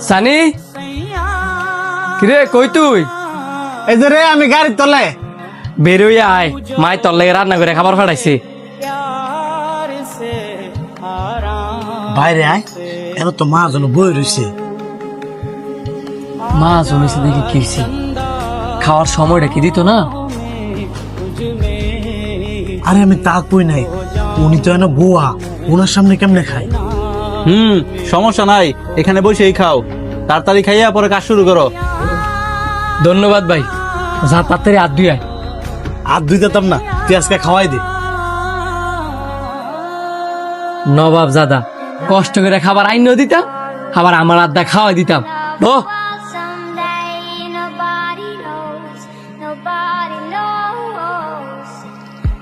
সানি কিরে কই তুই? এই যে রে আমি গাড়ির তলে। বেরোই আয়, মাই তোর লেগে রান্না করে খাবার ফাটাইছে। বাইরে আয়, এর তো মা যেন বই রয়েছে। মা জমেছে দেখে কি হয়েছে? খাওয়ার সময়টা কি দিত না? আরে আমি তা কই নাই, উনি তো এনে বুয়া, ওনার সামনে কেমনে খাই? সমস্যা নাই, এখানে বসেই খাও। তাড়াতাড়ি খাইয়া পরে কাজ শুরু করো। ধন্যবাদ ভাই, যা তাড়াতাড়ি হাত ধুই আয়। আর দুই দিতাম না, তুই আজকে খাওয়াই দে। নবাব জাদা কষ্ট করে খাবার আইন দিতাম, খাবার আমার আড্ডা খাওয়াই দিতাম। ও Someday nobody knows, nobody knows.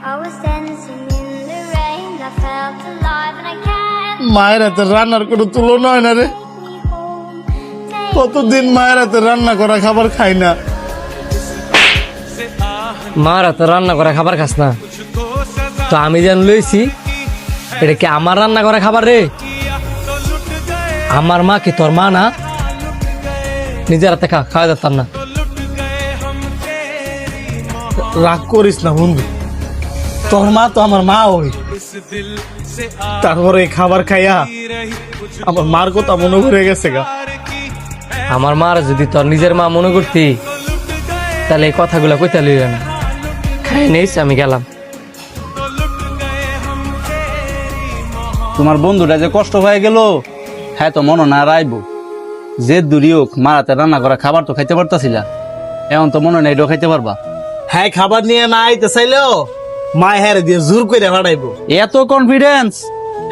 I was dancing in the rain, I felt alive and I can't মায়ের হাতে রান্নার কোনো তুলনা হয় না রে। take me home. Take কতদিন মায়ের হাতে রান্না করা খাবার খাই না। মারা তো রান্না করা খাবার খাস না, তো আমি যেন লইছি এটা কি আমার রান্না করা খাবার রে? আমার মা কি তোর মা না? নিজের হাতে খাওয়া যেতাম না? রাগ করিস না বন্ধু, তোর মা তো আমার মা ওই। তারপরে এই খাবার খাইয়া আমার মার কথা মনে পড়ে গেছে গা। আমার মার যদি তোর নিজের মা মনে করতি তাহলে এই কথাগুলো কইতে লইল না। খাই নিস, আমি গেলাম। তোমার বন্ধুটা যে কষ্ট হয়ে গেল, হ্যাঁ তো মনে না রাইব। যে দূরই হোক, মারাতে রান্না করা খাবার তো খাইতে পারতাছিলা, এখন তো মনে নাই এটাও খাইতে পারবা। হ্যাঁ খাবার নিয়ে না আইতে চাইলেও মা হ্যাঁ দিয়ে জোর করে ভাড়াইবো। এত কনফিডেন্স?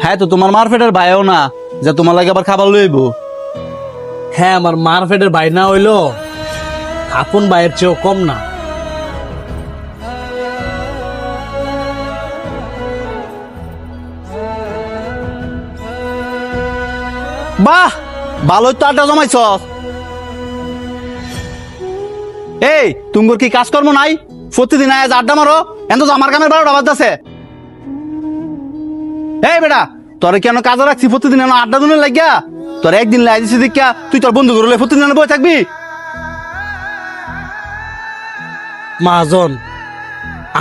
হ্যাঁ তো তোমার মারফেটের ভাইও না যে তোমার লাগে আবার খাবার লইব। হ্যাঁ আমার মার ফেটের ভাই না হইলো আপন ভাইয়ের চেয়েও কম না। বাহ, ভালোই তো আড্ডা জমাইছ। এই তুমগর কি কাজকর্ম নাই? প্রতিদিন আজ আড্ডা মারো, এত তো আমার কামের 12টা বাজতেছে। এই বেটা, তোরে কেন কাজে রাখছি প্রতিদিন আড্ডা দুনে লাগিয়া? তোর একদিন লাই দিছি দেখা তুই তোর বন্ধু করলে প্রতিদিন বই থাকবি? মাজন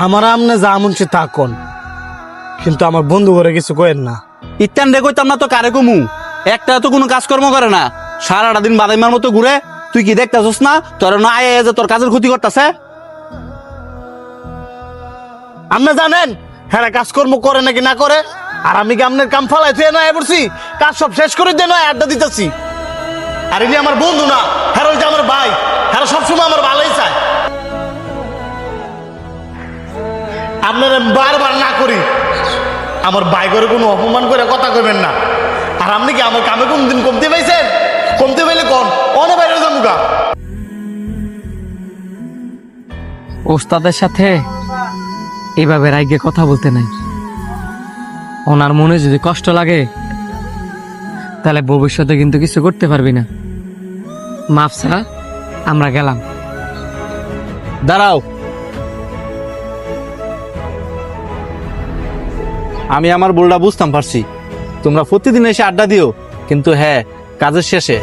আমার আমনে যা মন সে তা কোন, কিন্তু আমার বন্ধু করে কিছু কয়েন না। ইত্যান রে কইতাম না তো কারে কমু? একটা তো কোনো কাজকর্ম করে না, সারাটা দিন বাদাইমার মতো ঘুরে। তুই কি দেখতাছস না তোর না আয় যে তোর কাজের ক্ষতি করতেছে? আপনি জানেন হ্যাঁ কাজকর্ম করে নাকি না করে? আর আমি কি আপনার কাম ফালাই তুই না পড়ছি, কাজ সব শেষ করে দিয়ে নয় আড্ডা দিতেছি। আর ইনি আমার বন্ধু না, হ্যাঁ ওই যে আমার ভাই, হ্যাঁ সবসময় আমার ভালোই চায়। আপনারা বারবার না করি আমার ভাই করে কোনো অপমান করে কথা কইবেন না। আর আপনি কি আমার কামে কোনদিন কমতে পাইছেন? কমতে পাইলে কোন অনে বাইরে যামুগা। ওস্তাদের সাথে এইভাবে রাইগে কথা বলতে নাই। ওনার মনে যদি কষ্ট লাগে তাহলে ভবিষ্যতে কিন্তু কিছু করতে পারবি না। মাফসা, আমরা গেলাম। দাঁড়াও, আমি আমার ভুলটা বুঝতাম পারছি। তোমরা প্রতিদিন এসে আড্ডা দিও, কিন্তু হ্যাঁ কাজের শেষে